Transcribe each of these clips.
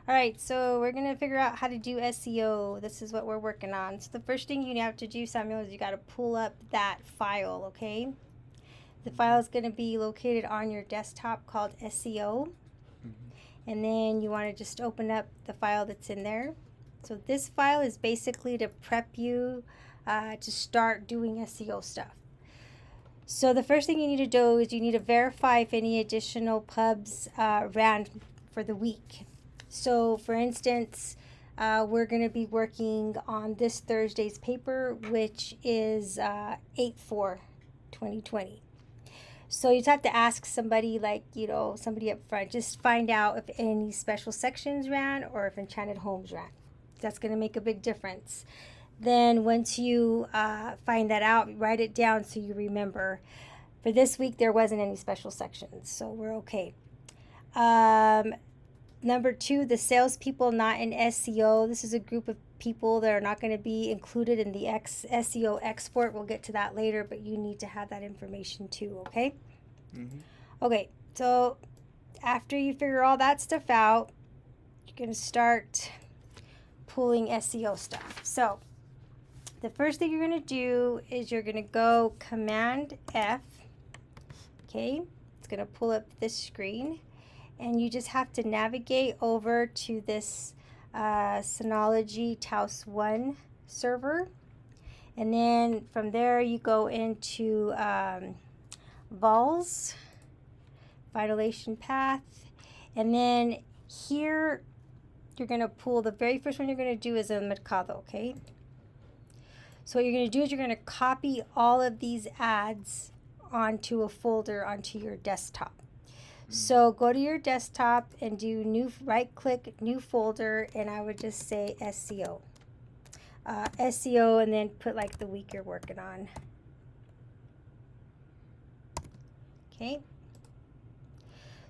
All right, so we're going to figure out how to do SEO. This is what we're working on. So the first thing you have to do, Samuel, is you got to pull up that file, okay? The file is going to be located on your desktop called SEO. And then you want to just open up the file that's in there. So this file is basically to prep you to start doing SEO stuff. So the first thing you need to do is you need to verify if any additional pubs ran for the week. So for instance, we're going to be working on this Thursday's paper, which is 8/4/2020. So you just have to ask somebody, like, somebody up front, just find out if any special sections ran or if Enchanted Homes ran. That's going to make a big difference. Then once you find that out, write it down so you remember. For this week, there wasn't any special sections, so we're okay. Number 2, the salespeople not in SEO. This is a group of people that are not going to be included in the SEO export. We'll get to that later, but you need to have that information too, okay? Okay, so after you figure all that stuff out, you're going to start pulling SEO stuff. So the first thing you're going to do is you're going to go Command F, okay? It's going to pull up this screen. And you just have to navigate over to this Synology Taos 1 server. And then from there you go into vols, violation path. And then here you're going to pull, the very first one you're going to do is El Mercado, okay? So what you're going to do is you're going to copy all of these ads onto a folder onto your desktop. So go to your desktop and do new, right click, new folder, and I would just say SEO. SEO, and then put like the week you're working on. Okay.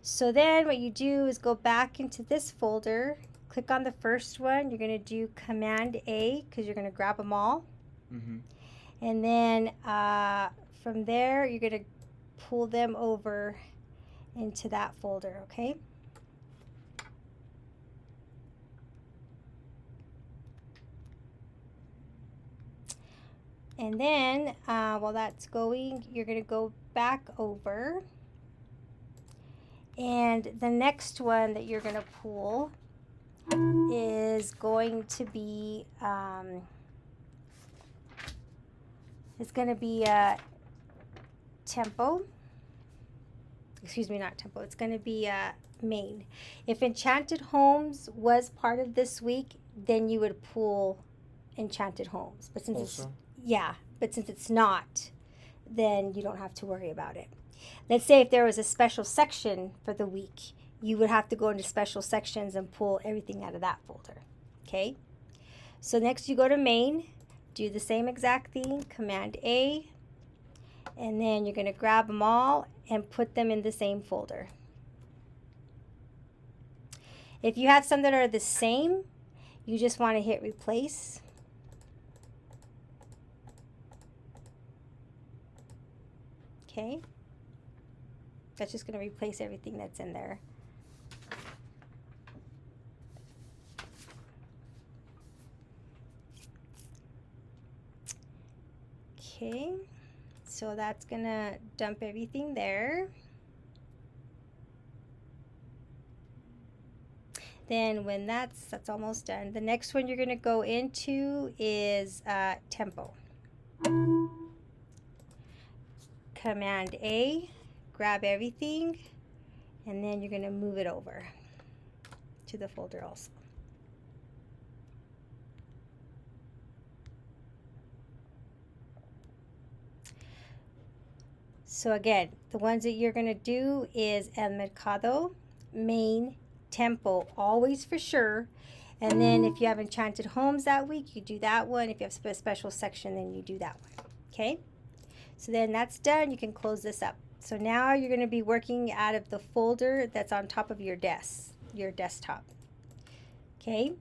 So then what you do is go back into this folder, click on the first one. You're going to do Command A because you're going to grab them all. And then from there, you're going to pull them over into that folder, okay? And then while that's going, you're going to go back over, and the next one that you're going to pull is going to be tempo. Excuse me, not tempo. It's going to be main. If Enchanted Homes was part of this week, then you would pull Enchanted Homes. But since it's not, then you don't have to worry about it. Let's say if there was a special section for the week, you would have to go into special sections and pull everything out of that folder. Okay? So next you go to main, do the same exact thing, Command A, and then you're going to grab them all and put them in the same folder. If you have some that are the same, you just want to hit replace. Okay. That's just going to replace everything that's in there. Okay. So that's going to dump everything there. Then when that's almost done, the next one you're going to go into is tempo. Command A, grab everything, and then you're going to move it over to the folder also. So again, the ones that you're going to do is El Mercado, main, tempo, always for sure. And then if you have Enchanted Homes that week, you do that one. If you have a special section, then you do that one. Okay? So then that's done. You can close this up. So now you're going to be working out of the folder that's on top of your desktop. Okay?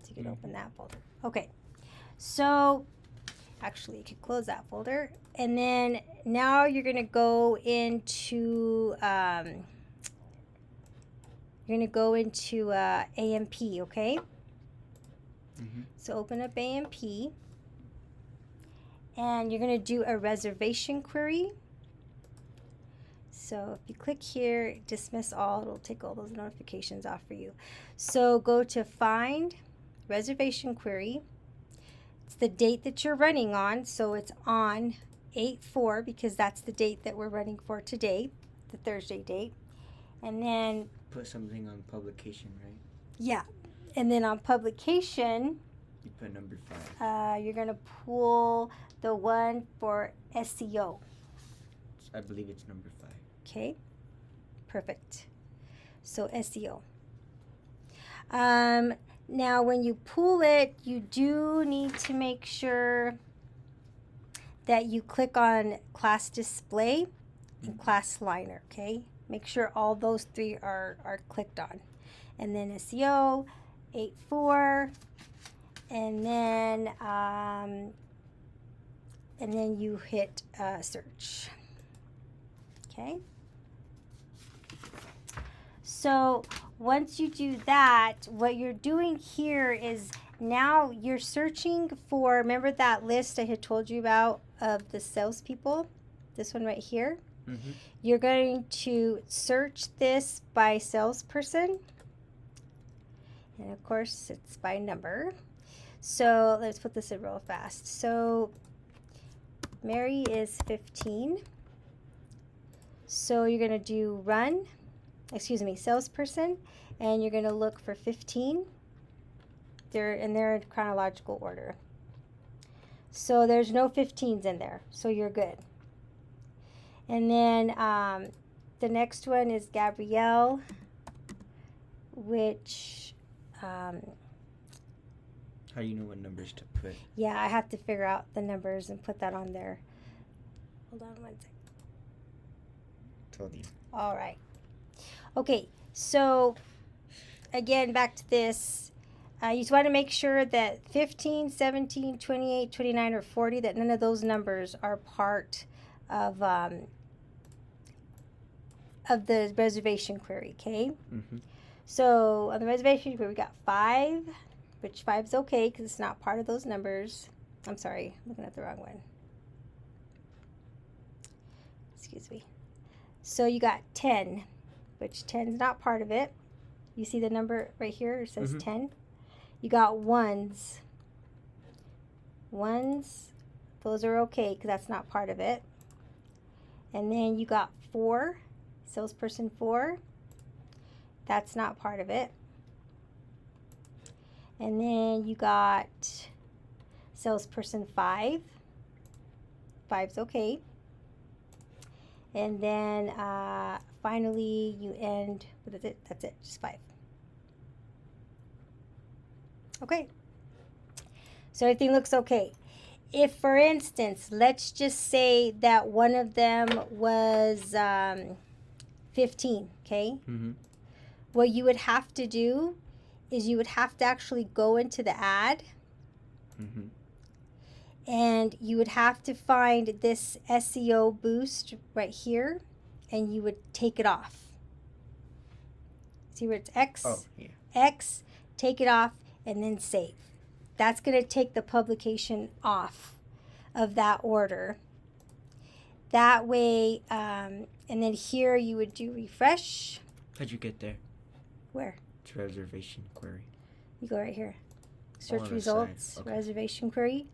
So you can open that folder. Okay. So actually, you can close that folder. And then now you're going to go into you're going to go into AMP, okay? Mm-hmm. So open up AMP, and you're going to do a reservation query. So if you click here, dismiss all, it'll take all those notifications off for you. So go to find reservation query. It's the date that you're running on, so it's on 8/4 because that's the date that we're running for today, the Thursday date. And then Put something on publication, right? yeah, and then on publication, You put number 5. you're gonna pull the one for SEO. I believe it's number 5. Okay, perfect. So SEO. Now when you pull it, you do need to make sure that you click on class display and class liner, okay? Make sure all those 3 are clicked on. And then SEO, 8/4, and then you hit search. Okay? So once you do that, what you're doing here is now you're searching for, remember that list I had told you about of the salespeople? This one right here? Mm-hmm. You're going to search this by salesperson. And of course, it's by number. So let's put this in real fast. So Mary is 15. So you're going to do salesperson, and you're going to look for 15. They're in chronological order. So there's no 15s in there, so you're good. And then the next one is Gabrielle, which How do you know what numbers to put? yeah, I have to figure out the numbers and put that on there. Hold on one second. Told you. All right. Okay, so again, back to this. You just want to make sure that 15, 17, 28, 29, or 40, that none of those numbers are part of the reservation query, okay? Mm-hmm. So on the reservation query, we got 5, which 5 is okay because it's not part of those numbers. I'm sorry, I'm looking at the wrong one. Excuse me. So you got 10, which 10 is not part of it. You see the number right here? It says 10. You got 1s. 1s, those are okay because that's not part of it. And then you got 4, salesperson 4. That's not part of it. And then you got salesperson 5. 5's okay. And then finally you end with it. That's it, just 5. Okay. So everything looks okay. If, for instance, let's just say that one of them was 15, okay? Mm-hmm. What you would have to do is you would have to actually go into the ad, Mm-hmm. and you would have to find this SEO boost right here, and you would take it off. See where it's X? Oh, yeah. X, take it off, and then save. That's going to take the publication off of that order. That way, and then here you would do refresh. How'd you get there? Where? It's reservation query. You go right here. Search On the results, side. Okay. reservation query.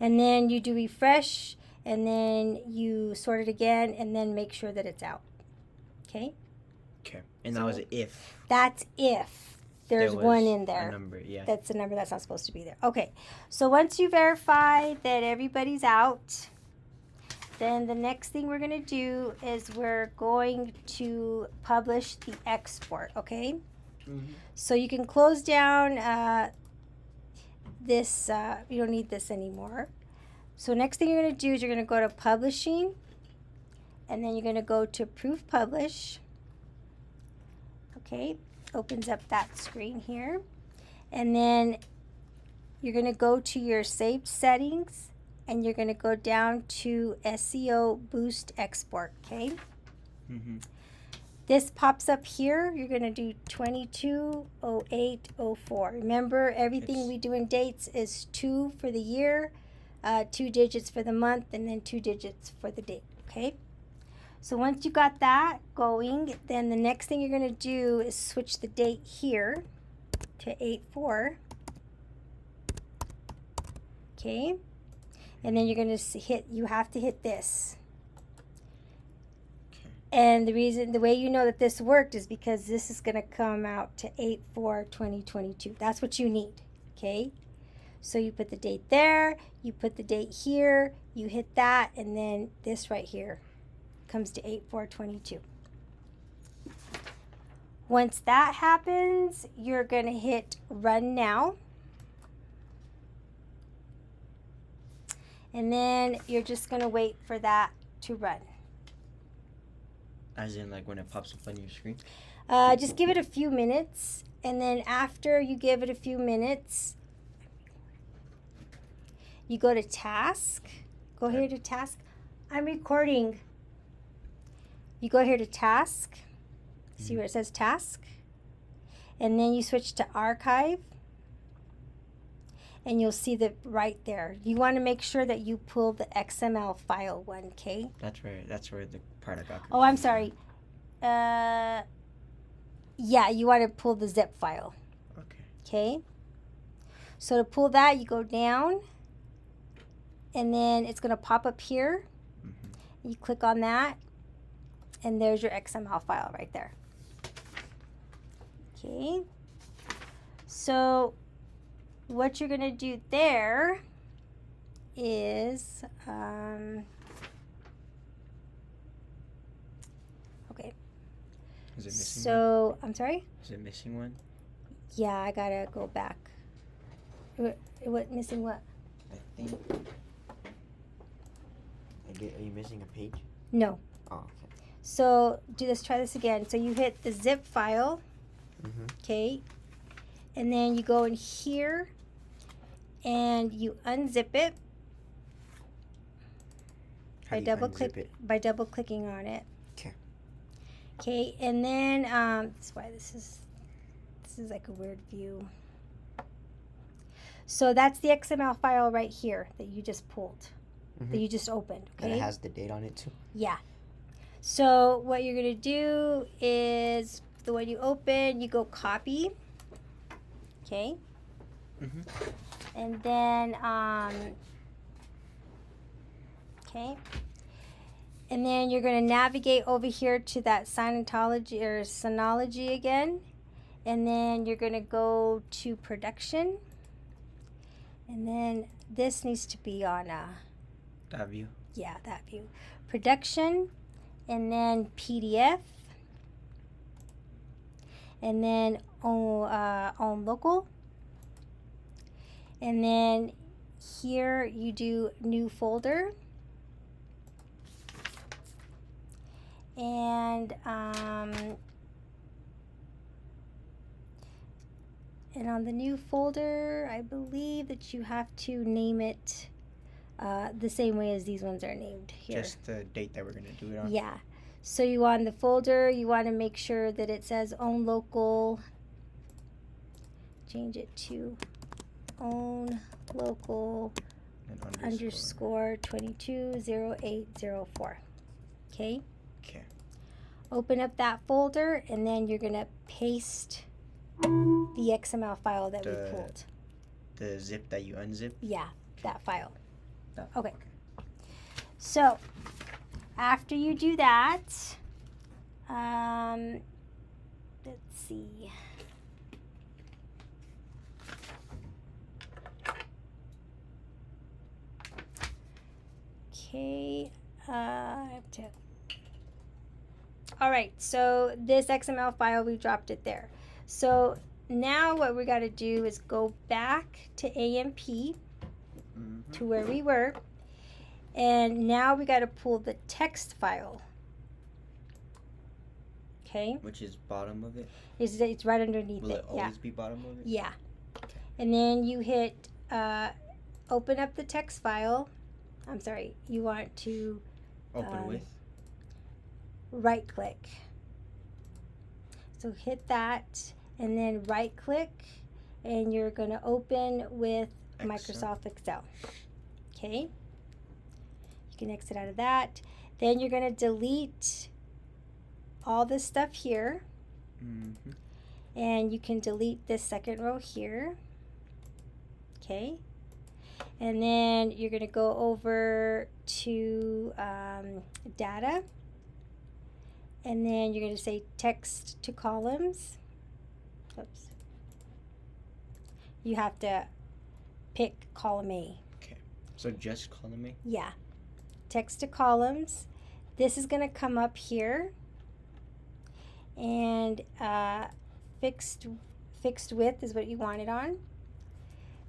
And then you do refresh, and then you sort it again, and then make sure that it's out. Okay? Okay. And So that was if. That's if there's there one was in there. A number, yeah. That's a number that's not supposed to be there. Okay. So once you verify that everybody's out, then the next thing we're going to do is we're going to publish the export, okay? Mm-hmm. So you can close down this, you don't need this anymore. So next thing you're going to do is you're going to go to publishing, and then you're going to go to proof publish. Okay, opens up that screen here. And then you're going to go to your saved settings, and you're going to go down to SEO boost export, okay? Mm-hmm. This pops up here. You're going to do 220804. Remember, everything we do in dates is 2 for the year, 2 digits for the month, and then 2 digits for the date. Okay? So once you got that going, then the next thing you're going to do is switch the date here to 8/4. Okay? And then you're going to you have to hit this. And the way you know that this worked is because this is going to come out to 8/4/2022. That's what you need, okay? So you put the date there, you put the date here, you hit that, and then this right here comes to 8/4/22. Once that happens, you're going to hit Run Now. And then you're just going to wait for that to run. As in, like, when it pops up on your screen? Just give it a few minutes, and then after you give it a few minutes, you go to Task. Go here to Task. I'm recording. You go here to Task. See where it says Task? And then you switch to Archive, and you'll see that right there. You want to make sure that you pull the XML file one, okay? That's where the part I got. Oh, I'm sorry. Yeah, you want to pull the zip file. Okay. Okay. So to pull that, you go down, and then it's going to pop up here. You click on that, and there's your XML file right there. Okay. So what you're going to do there is, okay. Is it missing So, one? I'm sorry? Is it missing one? Yeah, I got to go back. What missing what? I think. Are you missing a page? No. Oh, okay. So try this again. So you hit the zip file, okay, and then you go in here and you unzip it by double clicking on it. Okay. Okay, and then that's why this is like a weird view. So that's the XML file right here that you just pulled, that you just opened. Okay. And it has the date on it too. Yeah. So what you're going to do is the one you open, you go copy. Okay. And then, okay. And then you're going to navigate over here to that Scientology or Synology again. And then you're going to go to production. And then this needs to be on That view? Yeah, that view. Production, and then PDF, and then on local. And then here you do new folder. And on the new folder, I believe that you have to name it the same way as these ones are named here. Just the date that we're going to do it on? Yeah. So you want the folder, you want to make sure that it says own local. Change it to own local underscore 220804. Okay? Okay. Open up that folder, and then you're going to paste the XML file that we pulled. The zip that you unzip? Yeah, that file. That, okay. So, after you do that, let's see. Okay, I have to. All right, so this XML file, we dropped it there. So now what we got to do is go back to AMP to where we were, and now we got to pull the text file. Okay. Which is bottom of it? It's right underneath Will it. Will it always be bottom of it? Yeah. Okay. And then you hit open up the text file. I'm sorry. You want to open with? Right click. So hit that and then right click and you're going to open with Excel. Microsoft Excel. Okay. You can exit out of that. Then you're going to delete all this stuff here. Mm-hmm. And you can delete this second row here. Okay. And then you're going to go over to data. And then you're going to say text to columns. Oops. You have to pick column A. Okay. So just column A? Yeah. Text to columns. This is going to come up here. And fixed width is what you want it on.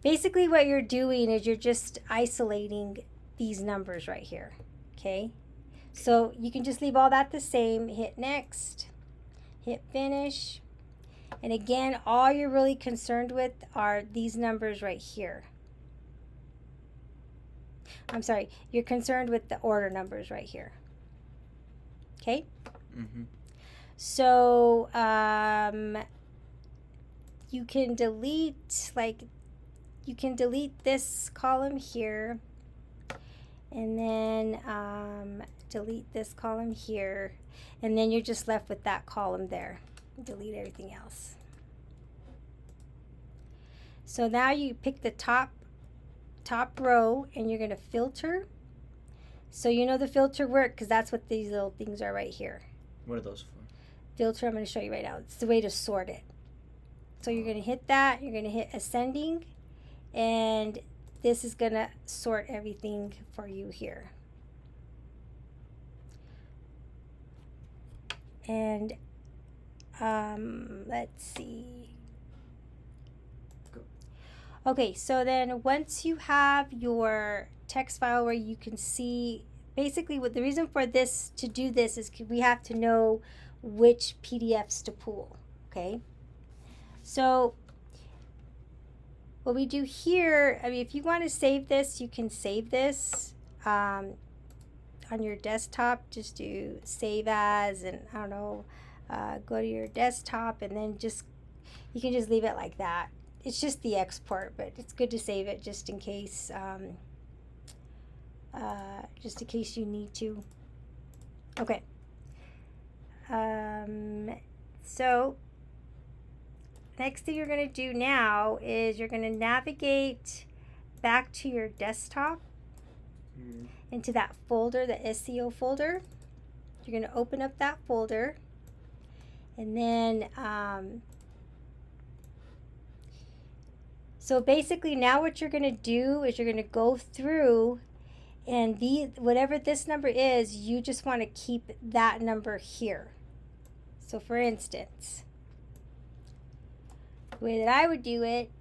Basically what you're doing is you're just isolating these numbers right here. Okay. So you can just leave all that the same. Hit next. Hit finish. And again, all you're really concerned with are these numbers right here. I'm sorry, you're concerned with the order numbers right here. Okay? Mm-hmm. So you can delete this column here, and then delete this column here, and then you're just left with that column there. Delete everything else. So now you pick the top row and you're going to filter. So you know the filter work because that's what these little things are right here. What are those for? Filter, I'm going to show you right now. It's the way to sort it. So you're going to hit that. You're going to hit ascending. And this is going to sort everything for you here. And let's see. Okay, so then once you have your text file where you can see, basically what the reason for this to do this is we have to know which PDFs to pull. Okay, so what we do here, I mean, if you want to save this, you can save this on your desktop. Just do save as, and I don't know, go to your desktop, and then you can just leave it like that. It's just the export, but it's good to save it just in case you need to. Okay. So next thing you're going to do now is you're going to navigate back to your desktop into that folder, the SEO folder. You're going to open up that folder, and then so basically now what you're going to do is you're going to go through, and whatever this number is, you just want to keep that number here. So for instance, the way that I would do it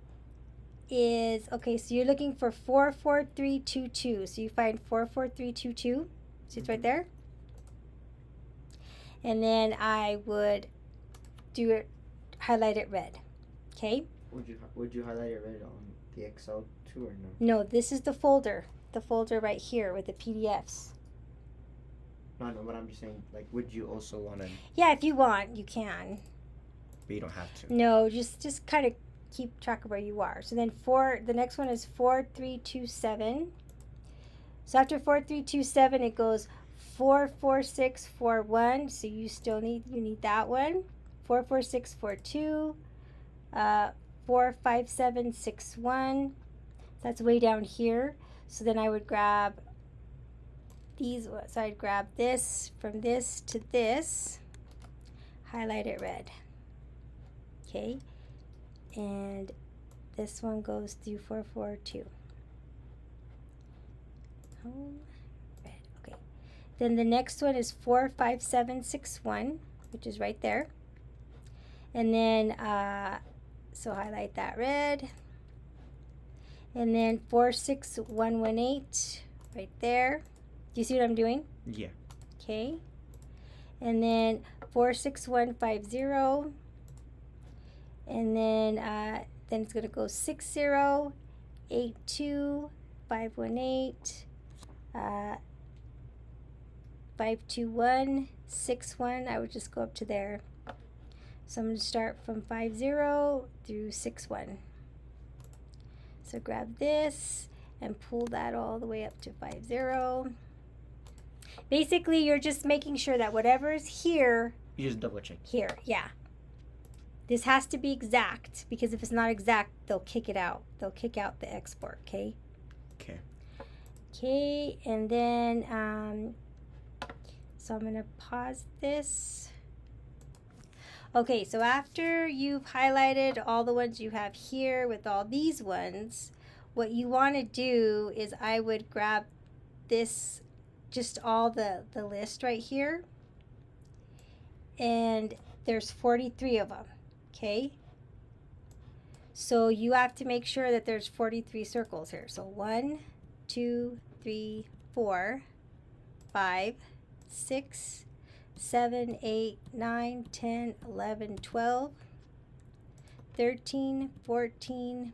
is, okay, so you're looking for 44322. So you find 44322. See, it's right there. And then I would do it, highlight it red. Okay? Would you highlight it red on the Excel too or no? No, this is the folder right here with the PDFs. No, but I'm just saying, like, would you also want to? Yeah, if you want, you can. But you don't have to. No, just kind of keep track of where you are. So then the next one is 4327. So after 4327, it goes 44641. So you need that one. 44642. 45761. That's way down here. So then I would grab these. So I'd grab this from this to this, highlight it red. Okay, and this one goes through 442. Home, red. Okay, then the next one is 45761, which is right there. And then so highlight that red. And then 46118 right there. Do you see what I'm doing? Yeah. Okay. And then 46150. And then it's going to go 6082518 52161. I would just go up to there. So I'm going to start from 50 through 61. So grab this and pull that all the way up to 50. Basically, you're just making sure that whatever's here, You just double check. here, yeah. This has to be exact, because if it's not exact, they'll kick it out. They'll kick out the export, okay? Okay. Okay, and then, so I'm going to pause this. Okay, so after you've highlighted all the ones you have here with all these ones, what you want to do is I would grab this, just all the list right here, and there's 43 of them, okay? So you have to make sure that there's 43 circles here. So 1, 2, 3, 4, 5, 6, 7, 8, 9, 10, 11, 12, 13, 14,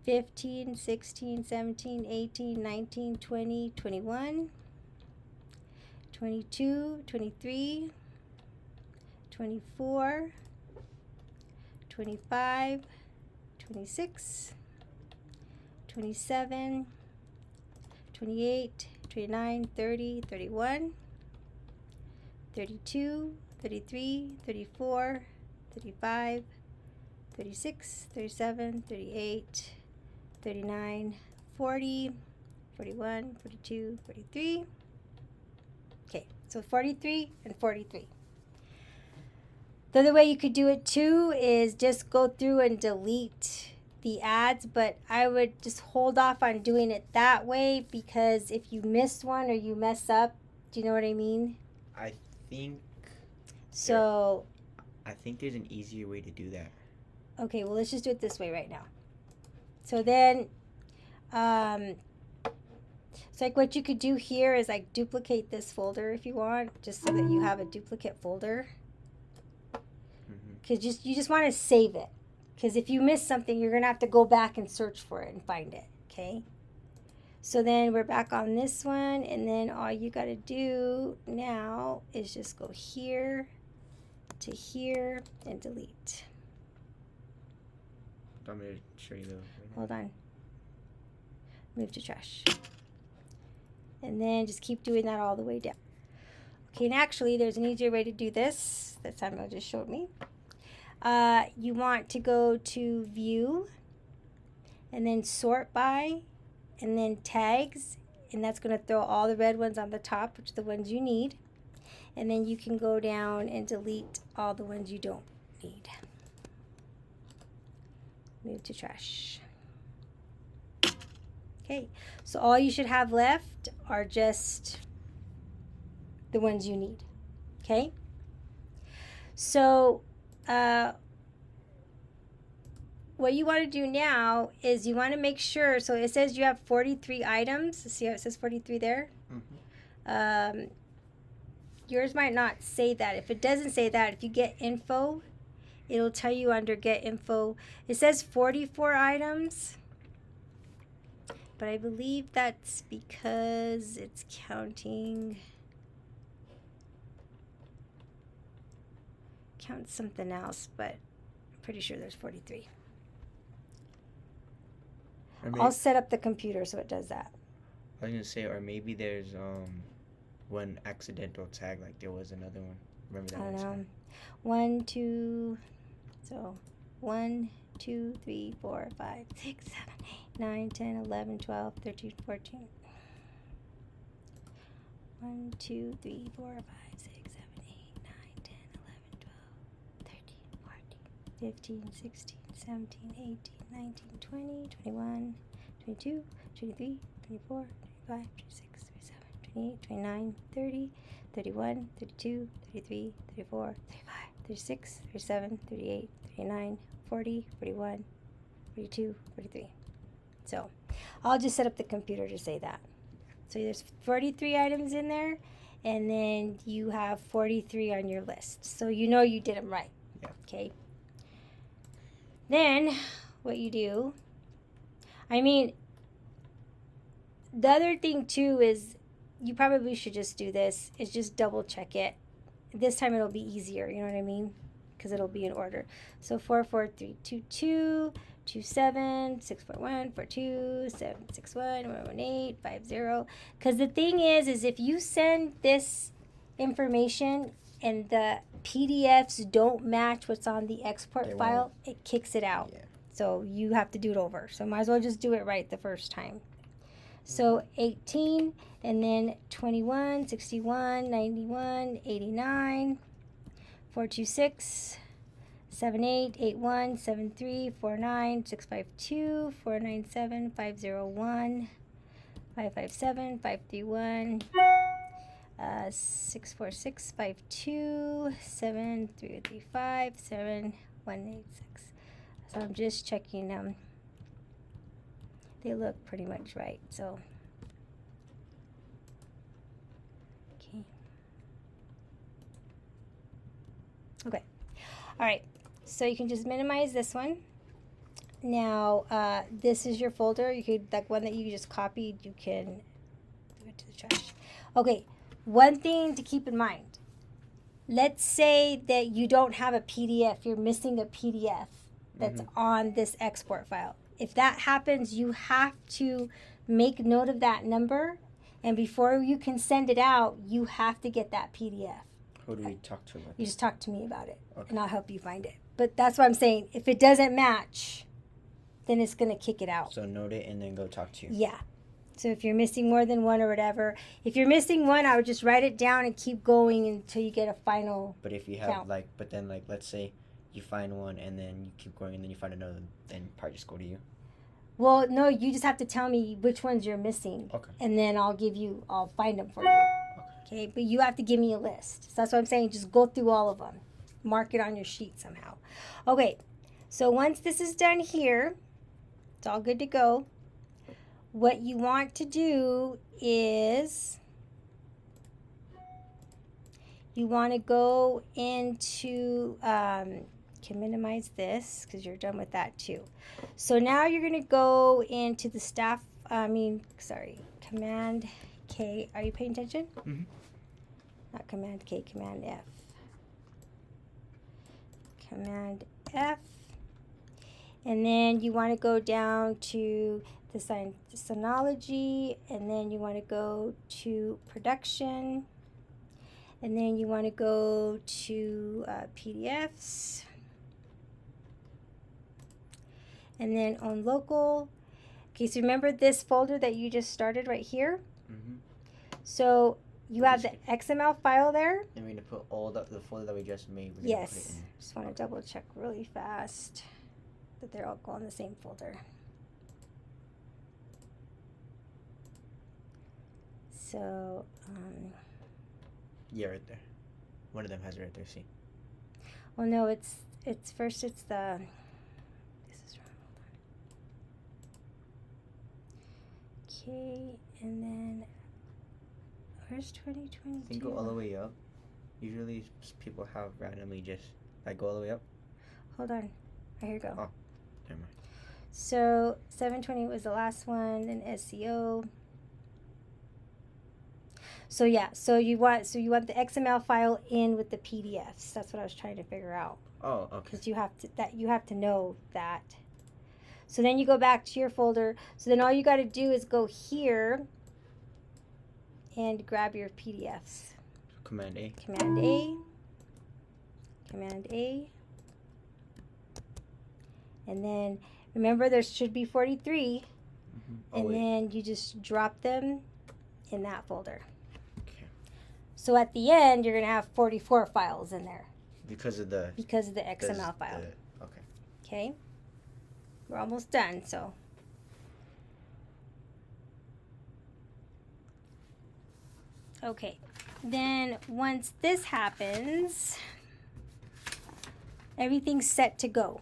15, 16, 17, 18, 19, 20, 21, 22, 23, 24, 25, 26, 27, 28, 29, 30, 31, 32, 33, 34, 35, 36, 37, 38, 39, 40, 41, 42, 43. Okay, so 43 and 43. The other way you could do it too is just go through and delete the ads, but I would just hold off on doing it that way, because if you miss one or you mess up, do you know what I mean? I think So, I think there's an easier way to do that. okay, well, let's just do it this way right now. So then, so like what you could do here is like duplicate this folder if you want, just so that you have a duplicate folder. Because you just want to save it. Because if you miss something, you're going to have to go back and search for it and find it, okay? So then we're back on this one, and then all you got to do now is just go here to here and delete. I'm going to show you the. Hold on. Move to trash. And then just keep doing that all the way down. Okay, and actually there's an easier way to do this. That Samuel just showed me. You want to go to view and then sort by and then tags, and that's going to throw all the red ones on the top, which are the ones you need, and then you can go down and delete all the ones you don't need. Move to trash. Okay, so all you should have left are just the ones you need. Okay, so what you want to do now is you want to make sure, so it says you have 43 items. See how it says 43 there? Mm-hmm. Yours might not say that. If it doesn't say that, if you get info, it'll tell you under get info. It says 44 items, but I believe that's because it's counting something else, but I'm pretty sure there's 43. I'll set up the computer so it does that. I was gonna say, or maybe there's one accidental tag, like there was another one. Remember that I one? don't know. 1, 2, so 1, 2, 3, 4, 5, 6, 7, 8, 9, 10, 11, 12, 13, 14. 1, 2, 3, 4, 5, 6, 7, 8, 9, 10, 11, 12, 13, 14, 15, 16, 17, 18, 19, 20, 21, 22, 23, 24, 25, 26, 27, 28, 29, 30, 31, 32, 33, 34, 35, 36, 37, 38, 39, 40, 41, 42, 43. So I'll just set up the computer to say that. So there's 43 items in there, and then you have 43 on your list. So you know you did them right. Yeah. Okay. Then what you do, I mean, the other thing too is you probably should just do this, is just double check it this time it'll be easier, you know what I mean? Because it'll be in order. So 44322 27 641 42 761 118 50. Because the thing is if you send this information and the PDFs don't match what's on the export They file, it kicks it out. Yeah. So you have to do it over. So might as well just do it right the first time. So 18, and then 21, 61, 91, 89, 426, 78, 81, 73, 49, 652, 497, 501, 557, 531, 646, 52, 7335, 7186. So I'm just checking them. They look pretty much right. So, okay. Okay. All right. So you can just minimize this one. Now, this is your folder. You could, like one that you just copied, you can do it to the trash. Okay. One thing to keep in mind. Let's say that you don't have a PDF. You're missing a PDF that's on this export file. If that happens, you have to make note of that number, and before you can send it out, you have to get that PDF. Who do we talk to about You just talk to me about it, Okay. and I'll help you find it. But that's what I'm saying. If it doesn't match, then it's going to kick it out. So note it and then go talk to you. Yeah. So if you're missing more than one or whatever, if you're missing one, I would just write it down and keep going until you get a final. But if you have count. but then let's say you find one and then you keep going and then you find another, then probably just go to you. Well, no, you just have to tell me which ones you're missing. Okay. And then I'll find them for you. Okay. But you have to give me a list. So that's what I'm saying. Just go through all of them. Mark it on your sheet somehow. Okay. So once this is done here, it's all good to go. What you want to do is you want to go into, can minimize this because you're done with that too. So now you're going to go into the Command K. Are you paying attention? Mm-hmm. Not Command K, Command F. Command F. And then you want to go down to the Synology, and then you want to go to Production, and then you want to go to PDFs, and then on local. Okay, so remember this folder that you just started right here? Mm-hmm. So you have the XML file there. And we're going to put all the folder that we just made. We're gonna put it Yes. in. Just want to double check really fast that they're all going in the same folder. So, Yeah, right there. One of them has it right there, see? well, no, it's first, it's the, this is wrong, hold on. Okay, and then, where's 2022? I think go all the way up. Usually people have randomly just, go all the way up. Hold on. Here you go. Oh, never mind. So, 720 was the last one, and SEO. So yeah, so you want the XML file in with the PDFs. That's what I was trying to figure out. Oh, okay. Because you have to know that. So then you go back to your folder. So then all you got to do is go here and grab your PDFs. Command A. Command A. Command A. And then remember there should be 43. Mm-hmm. Oh, And wait. then you just drop them in that folder. Okay. So at the end, you're going to have 44 files in there Because of the XML file. Okay. Okay? We're almost done, so. Okay. Then once this happens, everything's set to go.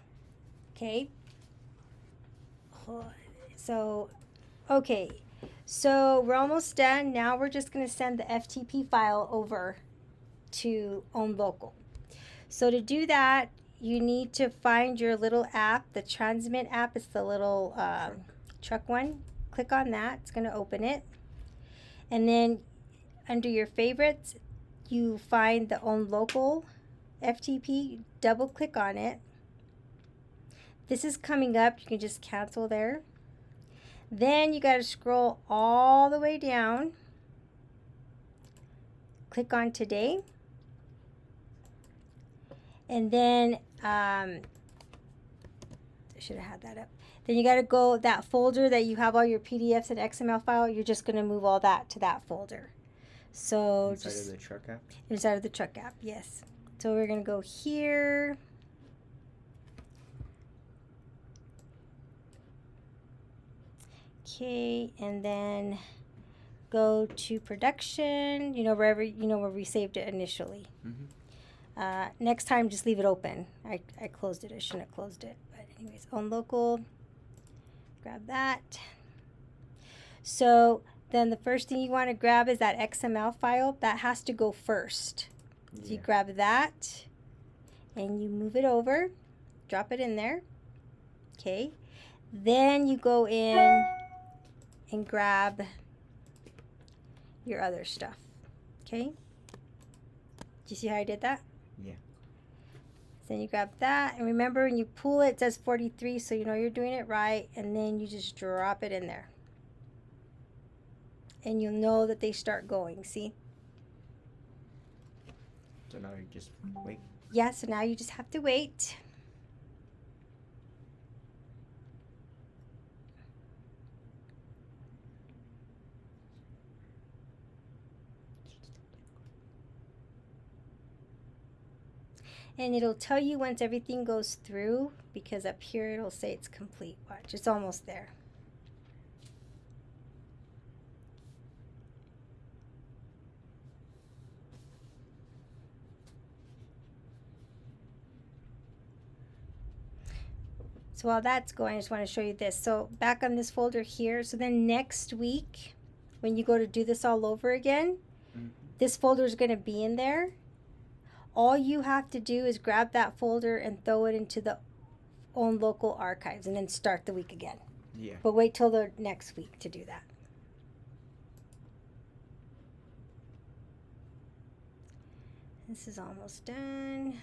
Okay? So, okay. So we're almost done. Now we're just going to send the FTP file over to OwnLocal. So to do that, you need to find your little app. The Transmit app is the little truck one. Click on that. It's going to open it. And then under your favorites, you find the own local FTP, double click on it. This is coming up. You can just cancel there. Then you got to scroll all the way down. Click on today. And then, I should have had that up. Then you got to go that folder that you have all your PDFs and XML file. You're just going to move all that to that folder. So Inside just of the truck app. inside of the truck app, yes. So we're going to go here. Okay, and then go to production, wherever, where we saved it initially. Next time, just leave it open. I closed it. I shouldn't have closed it. But anyways, on local, grab that. So then the first thing you want to grab is that XML file. That has to go first. So you grab that, and you move it over. Drop it in there. Okay. Then you go in and grab your other stuff. Okay? Do you see how I did that? Yeah. Then you grab that, and remember when you pull it, it says 43, so you know you're doing it right, and then you just drop it in there. And you'll know that they start going, see? So now you just wait. Yeah, so now you just have to wait. And it'll tell you once everything goes through, because up here it'll say it's complete. Watch, it's almost there. So while that's going, I just want to show you this. So back on this folder here, so then next week, when you go to do this all over again, this folder is going to be in there. All you have to do is grab that folder and throw it into the own local archives, and then start the week again. Yeah. But wait till the next week to do that. This is almost done.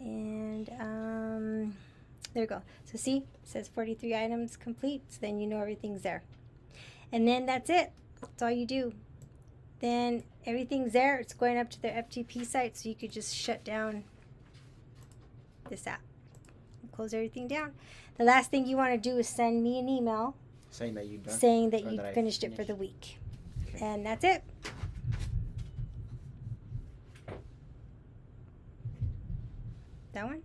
And there you go. So see, it says 43 items complete. So then you know everything's there. And then that's it. That's all you do. Then everything's there. It's going up to the FTP site, so you could just shut down this app and close everything down. The last thing you want to do is send me an email Saying that you done. saying that Or you that I finished it for finished. the week. And that's it. That one?